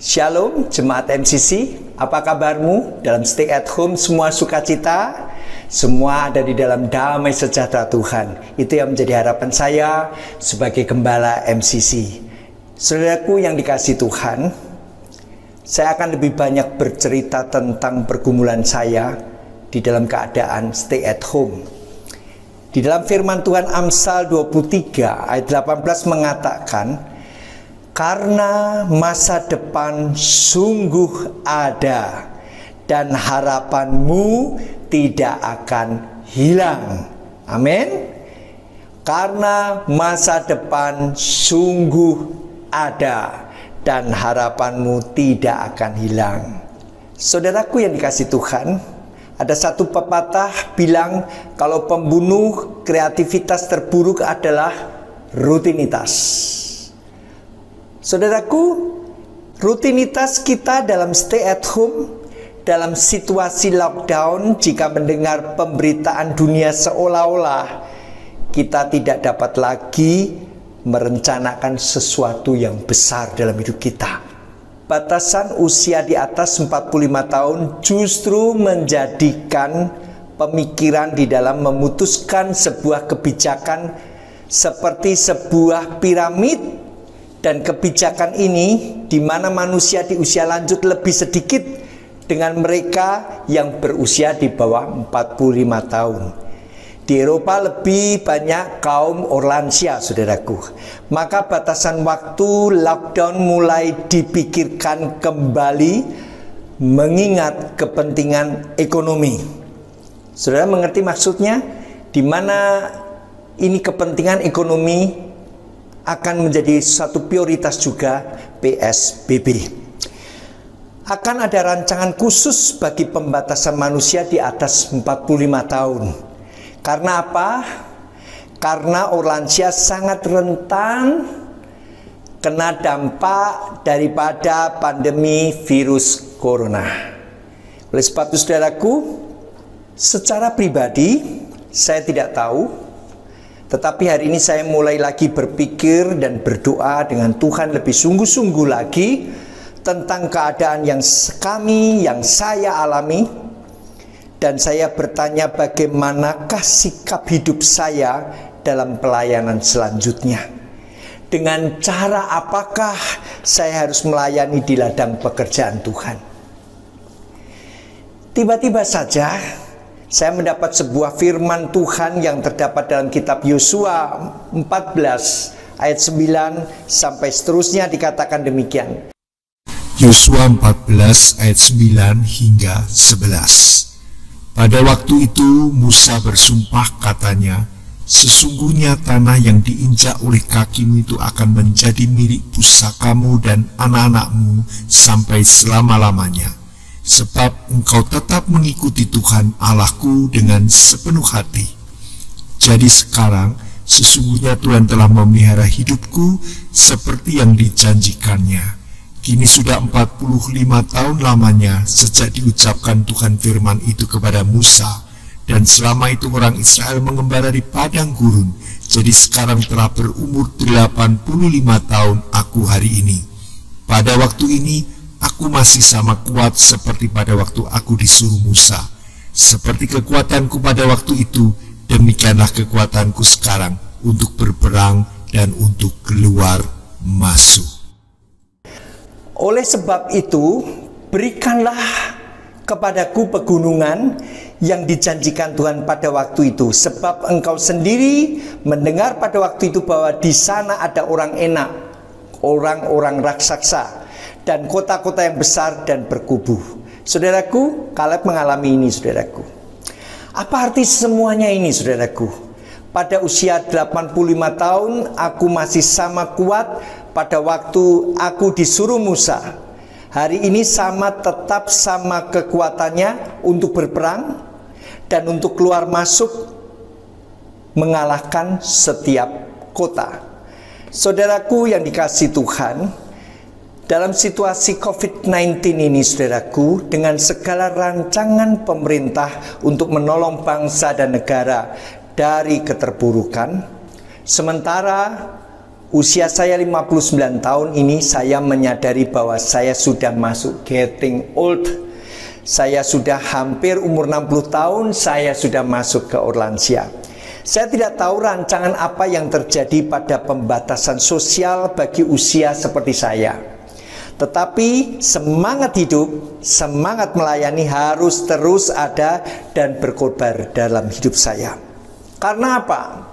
Shalom Jemaat MCC, apa kabarmu? Dalam stay at home semua sukacita, semua ada di dalam damai sejahtera Tuhan. Itu yang menjadi harapan saya sebagai gembala MCC. Saudaraku yang dikasihi Tuhan, saya akan lebih banyak bercerita tentang pergumulan saya di dalam keadaan stay at home. Di dalam firman Tuhan Amsal 23 ayat 18 mengatakan, karena masa depan sungguh ada dan harapanmu tidak akan hilang. Amin. Karena masa depan sungguh ada dan harapanmu tidak akan hilang. Saudaraku yang dikasihi Tuhan, ada satu pepatah bilang kalau pembunuh kreativitas terburuk adalah rutinitas. Saudaraku, rutinitas kita dalam stay at home, dalam situasi lockdown, jika mendengar pemberitaan dunia seolah-olah kita tidak dapat lagi merencanakan sesuatu yang besar dalam hidup kita. Batasan usia di atas 45 tahun justru menjadikan pemikiran di dalam memutuskan sebuah kebijakan seperti sebuah piramid. Dan kebijakan ini di mana manusia di usia lanjut lebih sedikit dengan mereka yang berusia di bawah 45 tahun. Di Eropa lebih banyak kaum orlansia, saudaraku. Maka batasan waktu lockdown mulai dipikirkan kembali mengingat kepentingan ekonomi. Saudara mengerti maksudnya? Di mana ini kepentingan ekonomi akan menjadi satu prioritas juga PSBB. Akan ada rancangan khusus bagi pembatasan manusia di atas 45 tahun. Karena apa? Karena orlansia sangat rentan kena dampak daripada pandemi virus corona. Oleh sebab itu saudaraku, secara pribadi saya tidak tahu, tetapi hari ini saya mulai lagi berpikir dan berdoa dengan Tuhan lebih sungguh-sungguh lagi tentang keadaan yang saya alami. Dan saya bertanya bagaimanakah sikap hidup saya dalam pelayanan selanjutnya. Dengan cara apakah saya harus melayani di ladang pekerjaan Tuhan. Tiba-tiba saja saya mendapat sebuah firman Tuhan yang terdapat dalam kitab Yosua 14 ayat 9 sampai seterusnya, dikatakan demikian. Yosua 14 ayat 9 hingga 11. Pada waktu itu Musa bersumpah katanya, sesungguhnya tanah yang diinjak oleh kakimu itu akan menjadi milik pusakamu dan anak-anakmu sampai selama-lamanya. Sebab engkau tetap mengikuti Tuhan Allahku dengan sepenuh hati. Jadi sekarang sesungguhnya Tuhan telah memelihara hidupku seperti yang dijanjikannya. Kini sudah 45 tahun lamanya sejak diucapkan Tuhan firman itu kepada Musa. Dan selama itu orang Israel mengembara di padang gurun. Jadi sekarang telah berumur 85 tahun aku hari ini. Pada waktu ini aku masih sama kuat seperti pada waktu aku disuruh Musa. Seperti kekuatanku pada waktu itu, demikianlah kekuatanku sekarang untuk berperang dan untuk keluar masuk. Oleh sebab itu, berikanlah kepadaku pegunungan yang dijanjikan Tuhan pada waktu itu. Sebab engkau sendiri mendengar pada waktu itu bahwa di sana ada orang enak, orang-orang raksasa, dan kota-kota yang besar dan berkubu. Saudaraku, Kaleb mengalami ini, saudaraku. Apa arti semuanya ini, saudaraku? Pada usia 85 tahun, aku masih sama kuat pada waktu aku disuruh Musa. Hari ini tetap sama kekuatannya untuk berperang dan untuk keluar masuk mengalahkan setiap kota. Saudaraku yang dikasihi Tuhan, dalam situasi COVID-19 ini, saudaraku, dengan segala rancangan pemerintah untuk menolong bangsa dan negara dari keterpurukan, sementara Usia saya 59 tahun ini, saya menyadari bahwa saya sudah masuk getting old. Saya sudah hampir umur 60 tahun, saya sudah masuk ke lansia. Saya tidak tahu rancangan apa yang terjadi pada pembatasan sosial bagi usia seperti saya. Tetapi semangat hidup, semangat melayani harus terus ada dan berkobar dalam hidup saya. Karena apa?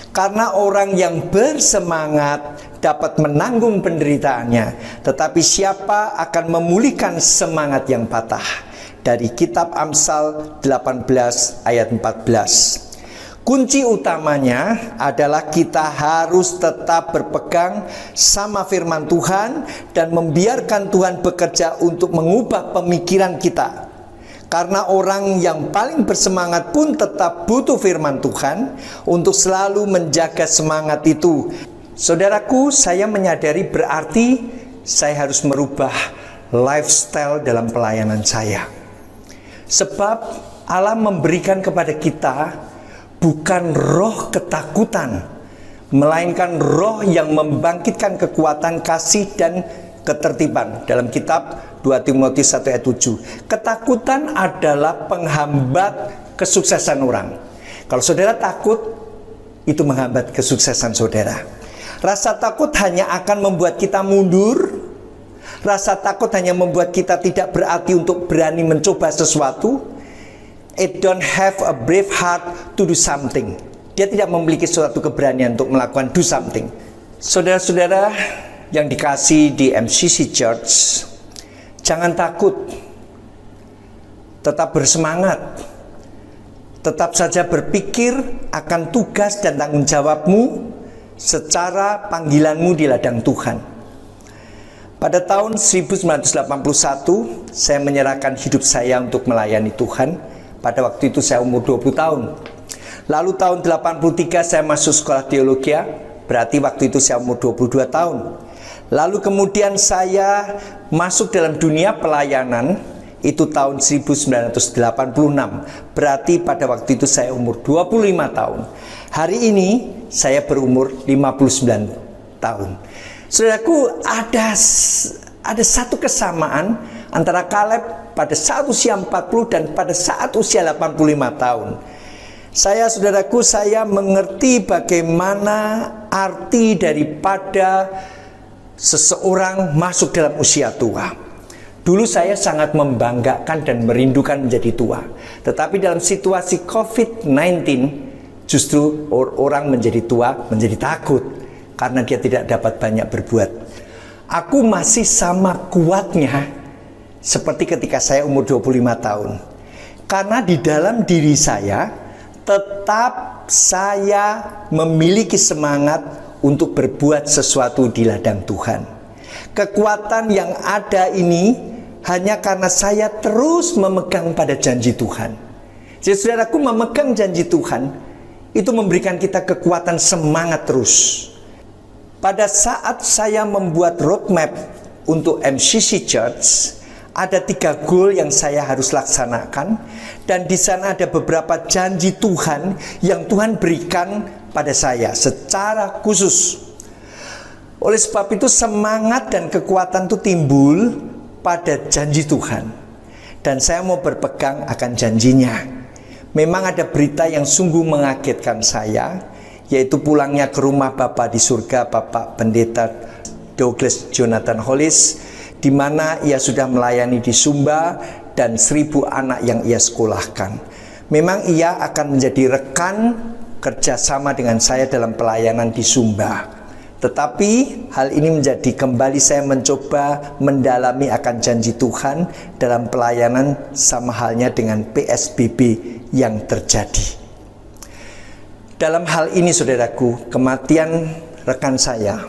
Karena orang yang bersemangat dapat menanggung penderitaannya, tetapi siapa akan memulihkan semangat yang patah? Dari kitab Amsal 18 ayat 14. Kunci utamanya adalah kita harus tetap berpegang sama firman Tuhan dan membiarkan Tuhan bekerja untuk mengubah pemikiran kita. Karena orang yang paling bersemangat pun tetap butuh firman Tuhan untuk selalu menjaga semangat itu. Saudaraku, saya menyadari berarti saya harus merubah lifestyle dalam pelayanan saya. Sebab Allah memberikan kepada kita bukan roh ketakutan, melainkan roh yang membangkitkan kekuatan, kasih, dan ketertiban. Dalam kitab 2 Timotius 1 ayat 7. Ketakutan adalah penghambat kesuksesan orang. Kalau saudara takut, itu menghambat kesuksesan saudara. Rasa takut hanya akan membuat kita mundur. Rasa takut hanya membuat kita tidak berarti untuk berani mencoba sesuatu. It don't have a brave heart to do something. Dia tidak memiliki suatu keberanian untuk melakukan do something. Saudara-saudara yang dikasih di MCC Church, jangan takut. Tetap bersemangat. Tetap saja berpikir akan tugas dan tanggung jawabmu secara panggilanmu di ladang Tuhan. Pada tahun 1981, saya menyerahkan hidup saya untuk melayani Tuhan. Pada waktu itu saya umur 20 tahun. Lalu tahun 83 saya masuk sekolah teologi, berarti waktu itu saya umur 22 tahun. Lalu kemudian saya masuk dalam dunia pelayanan, itu tahun 1986. Berarti pada waktu itu saya umur 25 tahun. Hari ini saya berumur 59 tahun. Saudaraku, ada satu kesamaan antara Kaleb pada saat usia 40 dan pada saat usia 85 tahun. Saudaraku, saya mengerti bagaimana arti daripada seseorang masuk dalam usia tua. Dulu saya sangat membanggakan dan merindukan menjadi tua. Tetapi dalam situasi COVID-19, justru orang menjadi tua menjadi takut karena dia tidak dapat banyak berbuat. Aku masih sama kuatnya seperti ketika saya umur 25 tahun. Karena di dalam diri saya tetap saya memiliki semangat untuk berbuat sesuatu di ladang Tuhan. Kekuatan yang ada ini hanya karena saya terus memegang pada janji Tuhan. Jadi saudaraku, memegang janji Tuhan itu memberikan kita kekuatan semangat terus. Pada saat saya membuat roadmap untuk MCC Church, ada 3 goal yang saya harus laksanakan, dan di sana ada beberapa janji Tuhan yang Tuhan berikan pada saya secara khusus. Oleh sebab itu semangat dan kekuatan itu timbul pada janji Tuhan, dan saya mau berpegang akan janjinya. Memang ada berita yang sungguh mengagetkan saya, yaitu pulangnya ke rumah Bapa di surga, Bapak Pendeta Douglas Jonathan Hollis, di mana ia sudah melayani di Sumba dan 1000 anak yang ia sekolahkan. Memang ia akan menjadi rekan kerjasama dengan saya dalam pelayanan di Sumba. Tetapi hal ini menjadi kembali saya mencoba mendalami akan janji Tuhan dalam pelayanan, sama halnya dengan PSBB yang terjadi. Dalam hal ini saudaraku, kematian rekan saya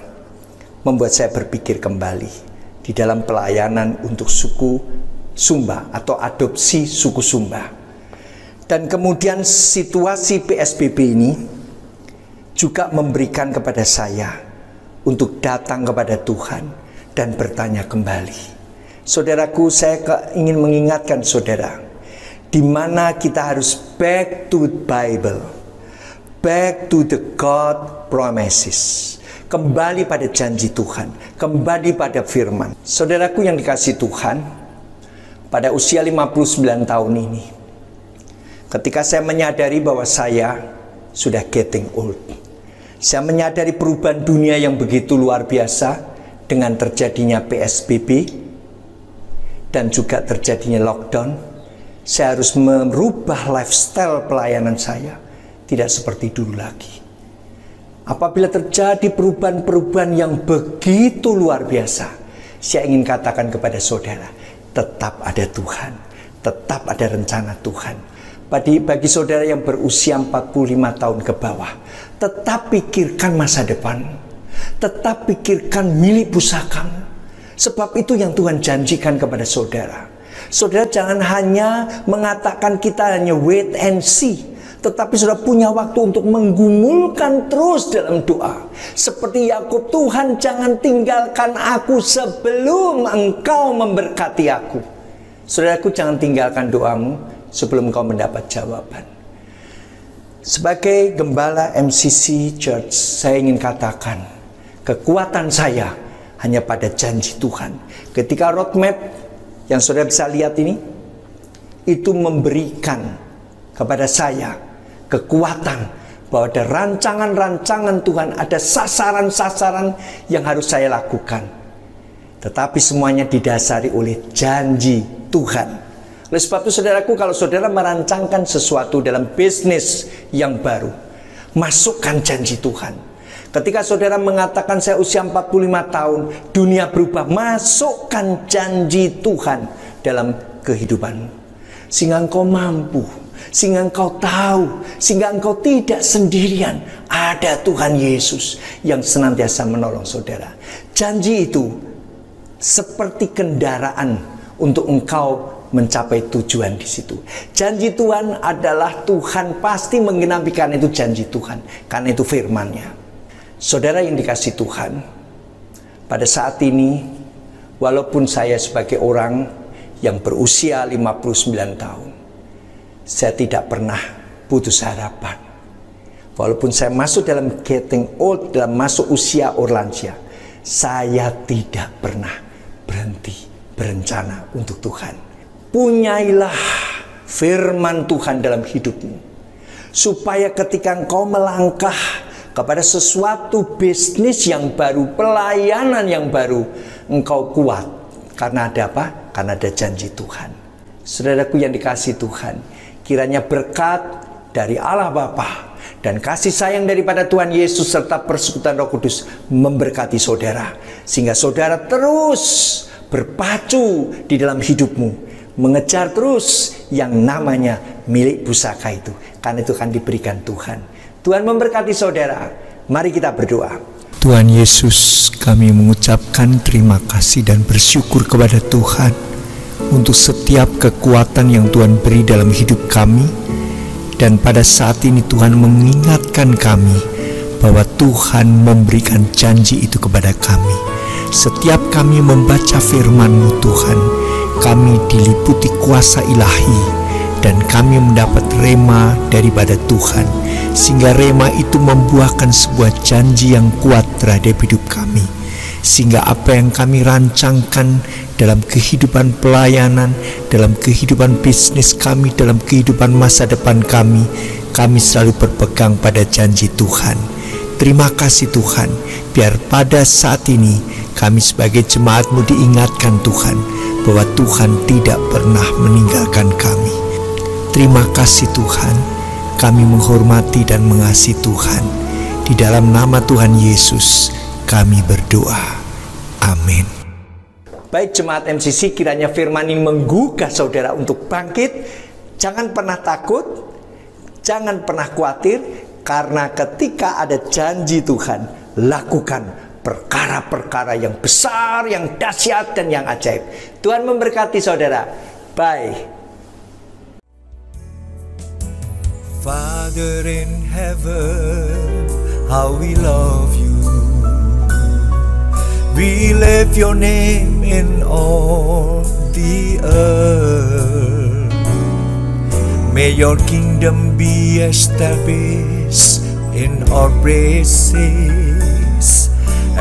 membuat saya berpikir kembali di dalam pelayanan untuk suku Sumba atau adopsi suku Sumba. Dan kemudian situasi PSBB ini juga memberikan kepada saya untuk datang kepada Tuhan dan bertanya kembali. Saudaraku, saya ingin mengingatkan saudara, di mana kita harus back to the Bible, back to the God promises. kembali pada janji Tuhan, kembali pada firman. Saudaraku yang dikasihi Tuhan, pada usia 59 tahun ini, ketika saya menyadari bahwa saya sudah getting old, saya menyadari perubahan dunia yang begitu luar biasa dengan terjadinya PSBB dan juga terjadinya lockdown. Saya harus merubah lifestyle pelayanan saya, tidak seperti dulu lagi. Apabila terjadi perubahan-perubahan yang begitu luar biasa, saya ingin katakan kepada saudara, tetap ada Tuhan, tetap ada rencana Tuhan. Bagi saudara yang berusia 45 tahun ke bawah, tetap pikirkan masa depan, tetap pikirkan milik pusakamu. Sebab itu yang Tuhan janjikan kepada saudara. Saudara jangan hanya mengatakan kita hanya wait and see, tetapi sudah punya waktu untuk menggumulkan terus dalam doa. Seperti Yakub, Tuhan jangan tinggalkan aku sebelum Engkau memberkati aku. Saudaraku, jangan tinggalkan doamu sebelum Engkau mendapat jawaban. Sebagai gembala MCC Church, saya ingin katakan, kekuatan saya hanya pada janji Tuhan. Ketika roadmap yang saudara bisa lihat ini, itu memberikan kepada saya kekuatan bahwa ada rancangan-rancangan Tuhan, ada sasaran-sasaran yang harus saya lakukan. Tetapi semuanya didasari oleh janji Tuhan. Oleh sebab itu saudaraku, kalau saudara merancangkan sesuatu dalam bisnis yang baru, masukkan janji Tuhan. Ketika saudara mengatakan saya usia 45 tahun, dunia berubah, masukkan janji Tuhan dalam kehidupanmu. Sehingga engkau mampu, sehingga engkau tahu, sehingga engkau tidak sendirian. Ada Tuhan Yesus yang senantiasa menolong saudara. Janji itu seperti kendaraan untuk engkau mencapai tujuan di situ. Janji Tuhan adalah Tuhan pasti menggenapi, karena itu janji Tuhan, karena itu firman-Nya. Saudara yang dikasihi Tuhan, pada saat ini, walaupun saya sebagai orang yang berusia 59 tahun, saya tidak pernah putus harapan. Walaupun saya masuk dalam getting old, dalam masuk usia orlansia, saya tidak pernah berhenti berencana untuk Tuhan. Punyailah firman Tuhan dalam hidupmu, supaya ketika engkau melangkah kepada sesuatu bisnis yang baru, pelayanan yang baru, engkau kuat. Karena ada apa? Karena ada janji Tuhan. Saudaraku yang dikasihi Tuhan, kiranya berkat dari Allah Bapa dan kasih sayang daripada Tuhan Yesus serta persekutuan Roh Kudus memberkati saudara, sehingga saudara terus berpacu di dalam hidupmu, mengejar terus yang namanya milik pusaka itu, karena itu akan diberikan Tuhan. Tuhan memberkati saudara. Mari kita berdoa. Tuhan Yesus, kami mengucapkan terima kasih dan bersyukur kepada Tuhan untuk setiap kekuatan yang Tuhan beri dalam hidup kami. Dan pada saat ini Tuhan mengingatkan kami bahwa Tuhan memberikan janji itu kepada kami. Setiap kami membaca firman-Mu Tuhan, kami diliputi kuasa ilahi dan kami mendapat rema daripada Tuhan, sehingga rema itu membuahkan sebuah janji yang kuat terhadap hidup kami, sehingga apa yang kami rancangkan dalam kehidupan pelayanan, dalam kehidupan bisnis kami, dalam kehidupan masa depan kami selalu berpegang pada janji Tuhan. Terima kasih Tuhan, biar pada saat ini kami sebagai jemaat-Mu diingatkan Tuhan, bahwa Tuhan tidak pernah meninggalkan kami. Terima kasih Tuhan, kami menghormati dan mengasihi Tuhan. Di dalam nama Tuhan Yesus kami berdoa. Amin. Baik jemaat MCC, kiranya firman ini menggugah saudara untuk bangkit. Jangan pernah takut, jangan pernah khawatir, karena ketika ada janji Tuhan, lakukan perkara-perkara yang besar, yang dahsyat, dan yang ajaib. Tuhan memberkati saudara. Bye. Father in heaven, how we love you. We lift your name in all the earth. May your kingdom be established in our praises.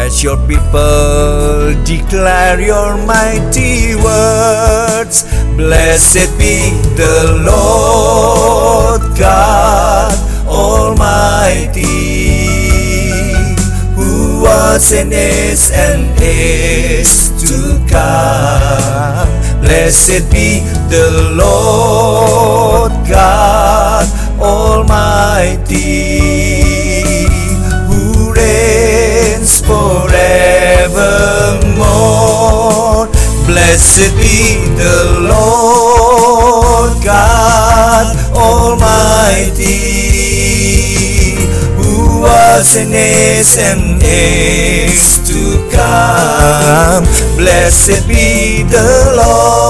As your people declare your mighty words, blessed be the Lord God Almighty, who was and is to come. Blessed be the Lord God Almighty, who reigns forevermore. Blessed be the Lord God Almighty, who was and is to come. Blessed be the Lord